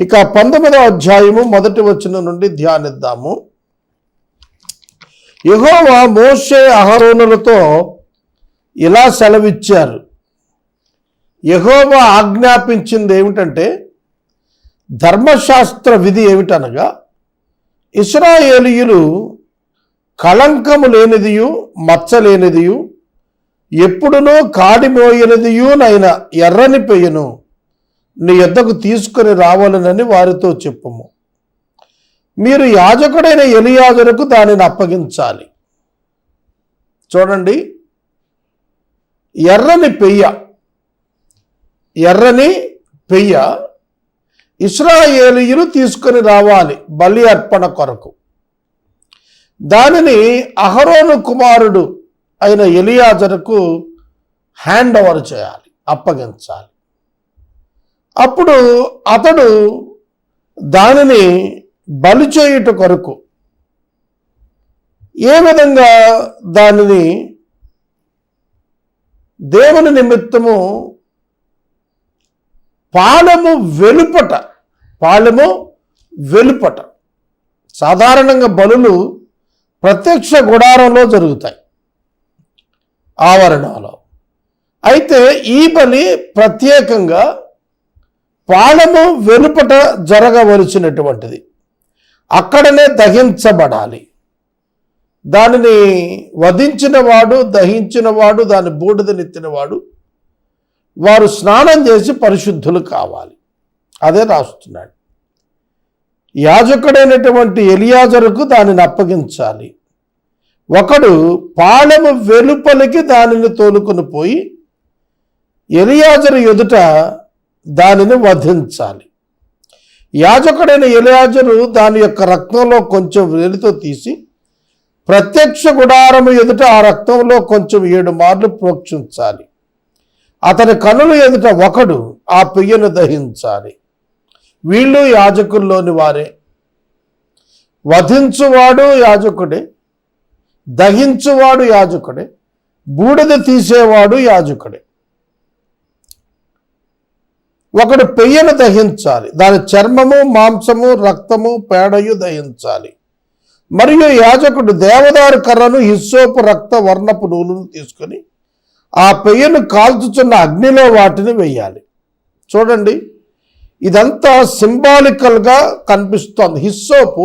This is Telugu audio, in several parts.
ఇక 19వ అధ్యాయము 1వ వచనం నుండి ధ్యానిద్దాము. యెహోవా మోషే అహరోనులతో ఇలా సెలవిచ్చారు. యెహోవా ఆజ్ఞాపించింది ఏమిటంటే, ధర్మశాస్త్ర విధి ఏమిటనగా, ఇశ్రాయేలీయులు కళంకము లేనిదియు మచ్చలేనిదియు ఎప్పుడునూ కాడిమోయనిదియునైన ఎర్రని పెయ్యను నీ యొద్దకు తీసుకొని రావాలనని వారితో చెప్పుము. మీరు యాజకుడైన ఎలియాజరుకు దానిని అప్పగించాలి. చూడండి, ఎర్రని పెయ్య ఇశ్రాయేలీయులు తీసుకొని రావాలి బలి అర్పణ కొరకు. దానిని అహరోను కుమారుడు అయిన ఎలియాజరుకు హ్యాండ్ ఓవర్ చేయాలి, అప్పగించాలి. అప్పుడు అతడు దానిని బలి చేయుట కొరకు ఏ విధంగా దానిని దేవుని నిమిత్తము పాలెము వెలుపట సాధారణంగా బలులు ప్రత్యక్ష గుడారంలో జరుగుతాయి, ఆవరణలో. అయితే ఈ బలి ప్రత్యేకంగా పాలెము వెలుపట జరగవలసినటువంటిది, అక్కడనే దహించబడాలి. దానిని వధించినవాడు, దహించినవాడు, దాని బూడిదనెత్తినవాడు వారు స్నానం చేసి పరిశుద్ధులు కావాలి. అదే రాస్తున్నాడు. యాజకుడైనటువంటి ఎలియాజరుకు దానిని అప్పగించాలి. ఒకడు పాలెము వెలుపలికి దానిని తోలుకొని పోయి ఎలియాజరు ఎదుట దానిని వధించాలి. యాజకుడైన ఎలియాజరు దాని యొక్క రక్తంలో కొంచెం వేలితో తీసి ప్రత్యక్ష గుడారము ఎదుట ఆ రక్తంలో కొంచెం 7 మార్లు ప్రోక్షించాలి. అతని కనుల ఎదుట ఒకడు ఆ పెయ్యను దహించాలి. వీళ్ళు యాజకుల్లోని వారే. వధించువాడు యాజకుడే, దహించువాడు యాజకుడే, బూడిద తీసేవాడు యాజకుడే. ఒకడు పెయ్యను దహించాలి, దాని చర్మము, మాంసము, రక్తము, పేడయు దహించాలి. మరియు యాజకుడు దేవదారు కర్రను, హిస్సోపు రక్త వర్ణపు నూలును తీసుకొని ఆ పెయ్యను కాల్చుచున్న అగ్నిలో వాటిని వేయాలి. చూడండి, ఇదంతా సింబాలికల్గా కనిపిస్తోంది. హిస్సోపు,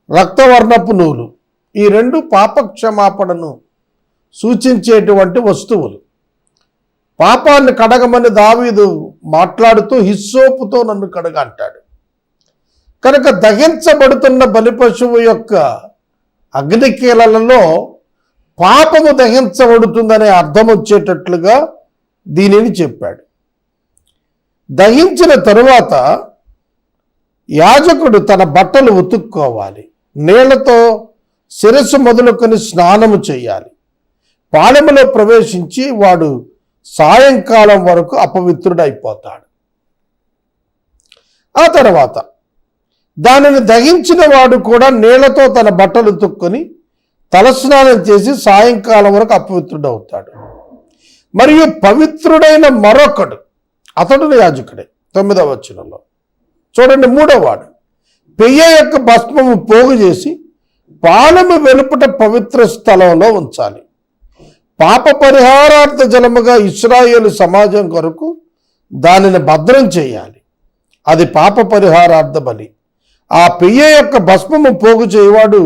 రక్తవర్ణపు నూలు, ఈ 2 పాపక్షమాపణను సూచించేటువంటి వస్తువులు. పాపాన్ని కడగమని దావీదు మాట్లాడుతూ హిస్సోపుతో నన్ను కడగ అంటాడు. కనుక దహించబడుతున్న బలి పశువు యొక్క అగ్నికీలలలో పాపము దహించబడుతుందనే అర్థం వచ్చేటట్లుగా దీనిని చెప్పాడు. దహించిన తరువాత యాజకుడు తన బట్టలు ఉతుక్కోవాలి, నీళ్లతో శిరస్సు మొదలుకొని స్నానము చేయాలి. పాలెములో ప్రవేశించి వాడు సాయంకాలం వరకు అపవిత్రుడైపోతాడు. ఆ తర్వాత దానిని దహించిన వాడు కూడా నీళ్లతో తన బట్టలు ఉతుక్కొని తలస్నానం చేసి సాయంకాలం వరకు అపవిత్రుడవుతాడు. మరియు పవిత్రుడైన మరొకడు, అతడు యాజకుడే. 9వ వచనంలో చూడండి, 3వ వాడు పెయ్య యొక్క భస్మము పోగు చేసి పాలెము వెలుపట పవిత్ర స్థలంలో ఉంచాలి. పాప పరిహారార్థ జలముగా ఇశ్రాయేలు సమాజం కొరకు దానిని భద్రం చేయాలి. అది పాప పరిహారార్థ బలి. ఆ పెయ్య యొక్క భస్మము పోగు చేయవాడు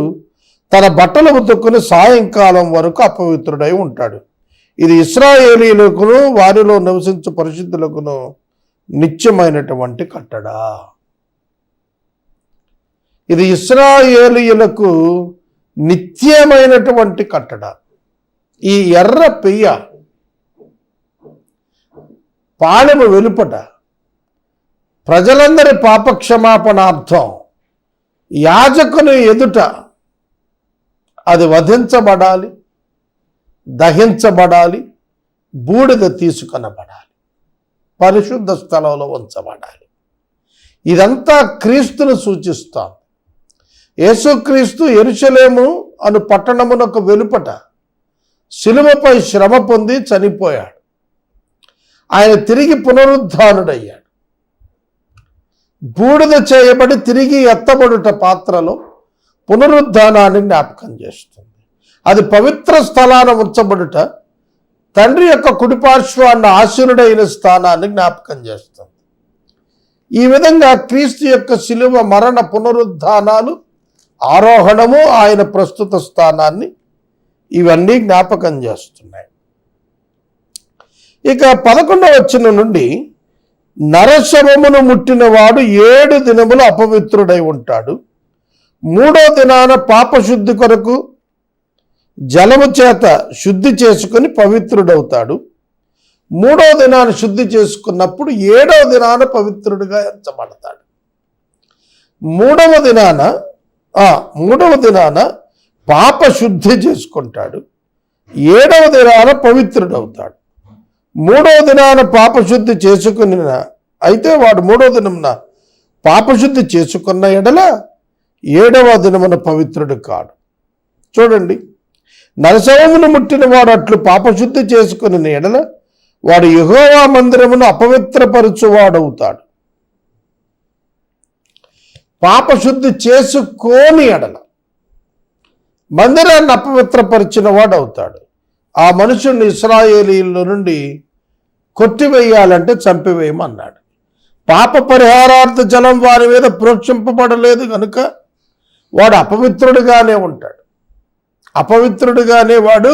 తన బట్టలు ఉతుక్కుని సాయంకాలం వరకు అపవిత్రుడై ఉంటాడు. ఇది ఇశ్రాయేలీయులకును వారిలో నివసించు పరిశుద్ధులకును నిత్యమైనటువంటి కట్టడ. ఇది ఇశ్రాయేలీయులకు నిత్యమైనటువంటి కట్టడ. ఈ ఎర్ర పెయ్య పాలెము వెలుపట ప్రజలందరి పాపక్షమాపణార్థం యాజకుని ఎదుట అది వధించబడాలి, దహించబడాలి, బూడిద తీసుకొనబడాలి, పరిశుద్ధ స్థలంలో ఉంచబడాలి. ఇదంతా క్రీస్తును సూచిస్తాం. యేసుక్రీస్తు యెరూషలేము అను పట్టణమునకు వెలుపట శిలువపై శ్రమ పొంది చనిపోయాడు. ఆయన తిరిగి పునరుద్ధానుడయ్యాడు. బూడిద చేయబడి తిరిగి ఎత్తబడుట పాత్రలో పునరుద్ధానాన్ని జ్ఞాపకం చేస్తుంది. అది పవిత్ర స్థలాన ఉంచబడుట తండ్రి యొక్క కుడిపార్శ్వాన్న ఆశీనుడైన స్థానాన్ని జ్ఞాపకం చేస్తుంది. ఈ విధంగా క్రీస్తు యొక్క శిలువ మరణ పునరుద్ధానాలు, ఆరోహణము, ఆయన ప్రస్తుత స్థానాన్ని ఇవన్నీ జ్ఞాపకం చేస్తున్నాయి. ఇక 11వ వచనం నుండి నరశవమును ముట్టినవాడు 7 దినములు అపవిత్రుడై ఉంటాడు. 3వ దినాన పాపశుద్ధి కొరకు జలము చేత శుద్ధి చేసుకుని పవిత్రుడవుతాడు. 3వ దినాన్ని శుద్ధి చేసుకున్నప్పుడు 7వ దినాన పవిత్రుడిగా ఎంచబడతాడు. 3వ దినాన పాప శుద్ధి చేసుకుంటాడు. 7వ దినాన పవిత్రుడవుతాడు. 3వ దినాన పాపశుద్ధి చేసుకుని అయితే వాడు 3వ దినమున పాపశుద్ధి చేసుకున్న ఎడల 7వ దినమున పవిత్రుడు కాడు. చూడండి, నరశవమును ముట్టిన వాడు అట్లు పాపశుద్ధి చేసుకుని ఎడల వాడు యెహోవా మందిరమును అపవిత్రపరచువాడవుతాడు. పాపశుద్ధి చేసుకోని ఎడల మందిరాన్ని అపవిత్రపరిచిన వాడు అవుతాడు. ఆ మనుషుని ఇశ్రాయేలీయుల నుండి కొట్టివేయాలంటే చంపివేయమన్నాడు. పాప పరిహారార్థ జలం వారి మీద ప్రోక్షింపబడలేదు కనుక వాడు అపవిత్రుడిగానే ఉంటాడు. అపవిత్రుడిగానే వాడు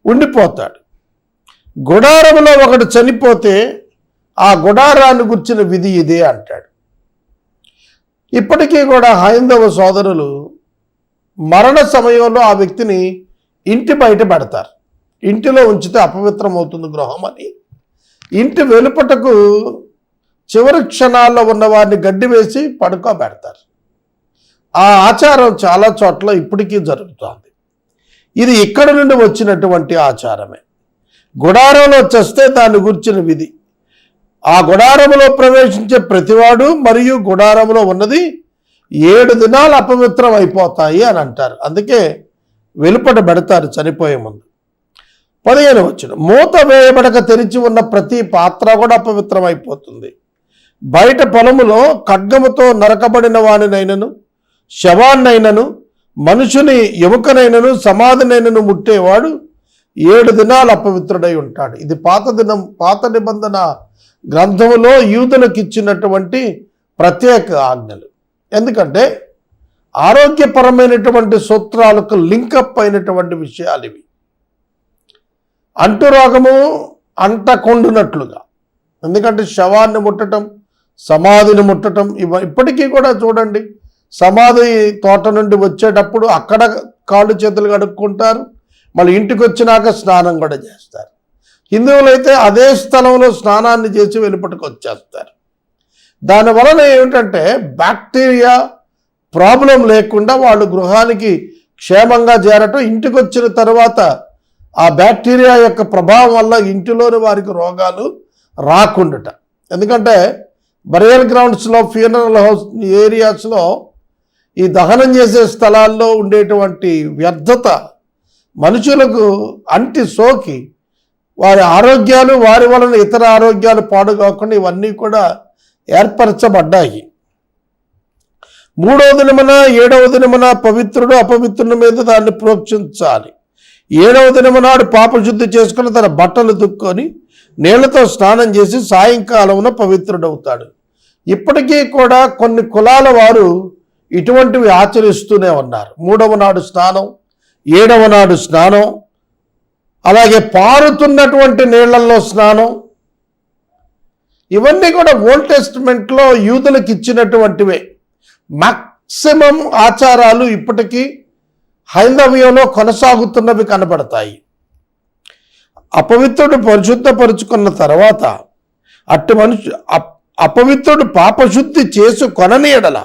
ఉండిపోతాడు. గుడారములో ఒకడు చనిపోతే ఆ గుడారాన్ని గుర్చిన విధి ఇదే అంటాడు. ఇప్పటికీ కూడా హైందవ సోదరులు మరణ సమయంలో ఆ వ్యక్తిని ఇంటి బయట పెడతారు. ఇంటిలో ఉంచితే అపవిత్రమవుతుంది గృహం అని. ఇంటి వెలుపటకు చివరి క్షణాల్లో ఉన్న వారిని గడ్డి వేసి పడుకోబెడతారు. ఆ ఆచారం చాలా చోట్ల ఇప్పటికీ జరుగుతోంది. ఇది ఇక్కడ నుండి వచ్చినటువంటి ఆచారమే. గుడారంలో చస్తే దాన్ని గుర్చిన విధి. ఆ గుడారములో ప్రవేశించే ప్రతివాడు మరియు గుడారములో ఉన్నది 7 దినాలు అపవిత్రం అయిపోతాయి అని అంటారు. అందుకే వెలుపట పెడతారు చనిపోయే ముందు. 15వ వచనం, మూత వేయబడక తెరిచి ఉన్న ప్రతి పాత్ర కూడా అపవిత్రం అయిపోతుంది. బయట పొలములో ఖడ్గముతో నరకబడిన వానినైనను, శవాన్నైనను, మనుషుని ఎముకనైనను, సమాధినైనను ముట్టేవాడు 7 దినాలు అపవిత్రుడై ఉంటాడు. ఇది పాత నిబంధన గ్రంథములో యూదులకు ఇచ్చినటువంటి ప్రత్యేక ఆజ్ఞలు. ఎందుకంటే ఆరోగ్యపరమైనటువంటి సూత్రాలకు లింకప్ అయినటువంటి విషయాలు ఇవి. అంటురోగము అంటకొండునట్లుగా. ఎందుకంటే శవాన్ని ముట్టడం, సమాధిని ముట్టడం ఇప్పటికీ కూడా చూడండి, సమాధి తోట నుండి వచ్చేటప్పుడు అక్కడ కాళ్ళు చేతులు కడుక్కుంటారు, మళ్ళీ ఇంటికి వచ్చినాక స్నానం కూడా చేస్తారు. హిందువులైతే అదే స్థలంలో స్నానాన్ని చేసి వెలుపటికి వచ్చేస్తారు. దానివలన ఏమిటంటే బ్యాక్టీరియా ప్రాబ్లం లేకుండా వాళ్ళు గృహానికి క్షేమంగా చేరటం, ఇంటికి వచ్చిన తర్వాత ఆ బ్యాక్టీరియా యొక్క ప్రభావం వల్ల ఇంటిలోని వారికి రోగాలు రాకుండాట. ఎందుకంటే బరియల్ గ్రౌండ్స్లో, ఫ్యూనరల్ హౌస్ ఏరియాస్లో ఈ దహనం చేసే స్థలాల్లో ఉండేటువంటి వ్యర్థత మనుషులకు అంటి సోకి వారి ఆరోగ్యాలు, వారి వలన ఇతర ఆరోగ్యాలు పాడు కాకుండా ఇవన్నీ కూడా ఏర్పరచబడ్డాయి. 3వ దినమున 7వ దినమున పవిత్రుడు అపవిత్రుని మీద దాన్ని ప్రోక్షించాలి. 7వ దినమునాడు పాపశుద్ధి చేసుకుని తన బట్టలు దుక్కొని నీళ్లతో స్నానం చేసి సాయంకాలమున పవిత్రుడవుతాడు. ఇప్పటికీ కూడా కొన్ని కులాల వారు ఇటువంటివి ఆచరిస్తూనే ఉన్నారు. 3వ నాడు స్నానం, 7వ నాడు స్నానం, అలాగే పారుతున్నటువంటి నీళ్లలో స్నానం. ఇవన్నీ కూడా ఓల్డ్ టెస్టిమెంట్లో యూదులకు ఇచ్చినటువంటివే. మ్యాక్సిమం ఆచారాలు ఇప్పటికీ హైందవ్యంలో కొనసాగుతున్నవి కనబడతాయి. అపవిత్రుడు పరిశుద్ధపరుచుకున్న తర్వాత అపవిత్రుడు పాపశుద్ధి చేసుకొనని ఎడల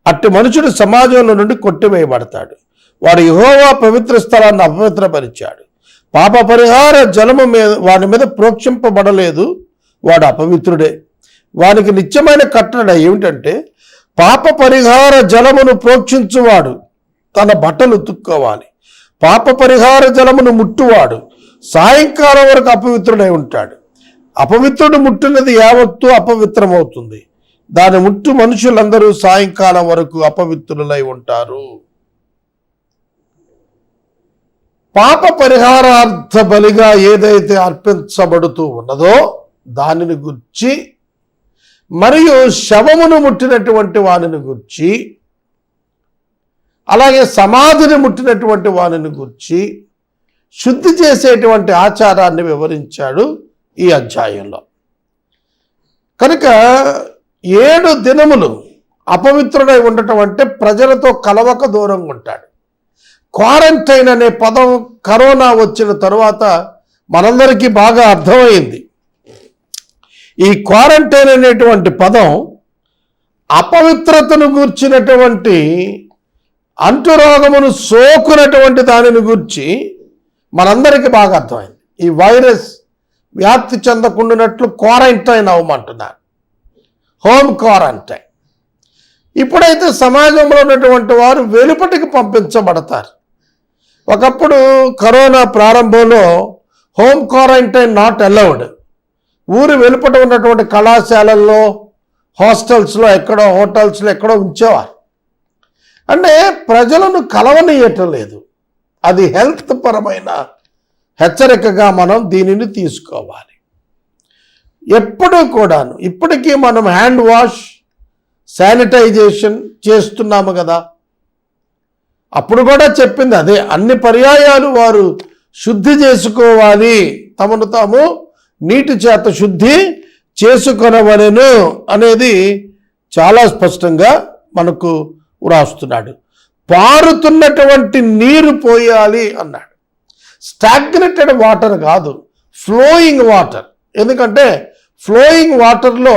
అట్టి మనుషుడు సమాజంలో నుండి కొట్టివేయబడతాడు. వాడు యెహోవా పవిత్ర స్థలాన్ని అపవిత్రపరిచాడు. పాప పరిహార జలము మీద వాని మీద ప్రోక్షింపబడలేదు, వాడు అపవిత్రుడే. వానికి నిత్యమైన కట్టడ ఏమిటంటే పాప పరిహార జలమును ప్రోక్షించువాడు తన బట్టలు ఉతుక్కోవాలి. పాప పరిహార జలమును ముట్టువాడు సాయంకాలం వరకు అపవిత్రుడై ఉంటాడు. అపవిత్రుడు ముట్టినది యావత్తు అపవిత్రమవుతుంది. దాని ముట్టు మనుషులందరూ సాయంకాలం వరకు అపవిత్రులై ఉంటారు. పాప పరిహారార్థ బలిగా ఏదైతే అర్పించబడుతూ ఉన్నదో దానిని గుర్చి మరియు శవమును ముట్టినటువంటి వానిని గుర్చి అలాగే సమాధిని ముట్టినటువంటి వానిని గుర్చి శుద్ధి చేసేటువంటి ఆచారాన్ని వివరించాడు ఈ అధ్యాయంలో. కనుక 7 దినములు అపవిత్రుడై ఉండటం అంటే ప్రజలతో కలవక దూరంగా ఉంటాడు. క్వారంటైన్ అనే పదం కరోనా వచ్చిన తరువాత మనందరికీ బాగా అర్థమైంది. ఈ క్వారంటైన్ అనేటువంటి పదం అపవిత్రతను గూర్చినటువంటి అంటురోగమును సోకునటువంటి దానిని గూర్చి మనందరికీ బాగా అర్థమైంది. ఈ వైరస్ వ్యాప్తి చెందకుండానట్లు క్వారంటైన్ అవ్వమంటున్నారు, హోమ్ క్వారంటైన్. ఇప్పుడైతే సమాజంలో ఉన్నటువంటి వారు వెలుపటికి పంపించబడతారు. ఒకప్పుడు కరోనా ప్రారంభంలో హోమ్ క్వారంటైన్ నాట్ అలౌడ్. ఊరు వెలుపట ఉన్నటువంటి కళాశాలల్లో, హాస్టల్స్లో, ఎక్కడో హోటల్స్లో ఎక్కడో ఉంచేవారు. అంటే ప్రజలను కలవనీయటం లేదు. అది హెల్త్ పరమైన హెచ్చరికగా మనం దీనిని తీసుకోవాలి. ఎప్పుడూ కూడాను ఇప్పటికీ మనం హ్యాండ్ వాష్, శానిటైజేషన్ చేస్తున్నాము కదా. అప్పుడు కూడా చెప్పింది అదే. అన్ని పర్యాయాలు వారు శుద్ధి చేసుకోవాలి, తమను తాము నీటి చేత శుద్ధి చేసుకొనవలెను అనేది చాలా స్పష్టంగా మనకు వ్రాస్తున్నాడు. పారుతున్నటువంటి నీరు పోయాలి అన్నాడు. స్టాగ్నెటెడ్ వాటర్ కాదు, ఫ్లోయింగ్ వాటర్. ఎందుకంటే ఫ్లోయింగ్ వాటర్లో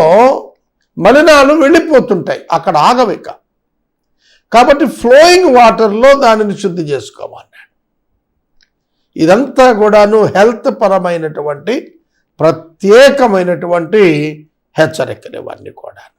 మలినాలు వెళ్ళిపోతుంటాయి, అక్కడ ఆగవిక. కాబట్టి ఫ్లోయింగ్ వాటర్లో దానిని శుద్ధి చేసుకోమన్నాడు. ఇదంతా కూడాను హెల్త్ పరమైనటువంటి ప్రత్యేకమైనటువంటి హెచ్చరికలు ఇవన్నీ కూడా.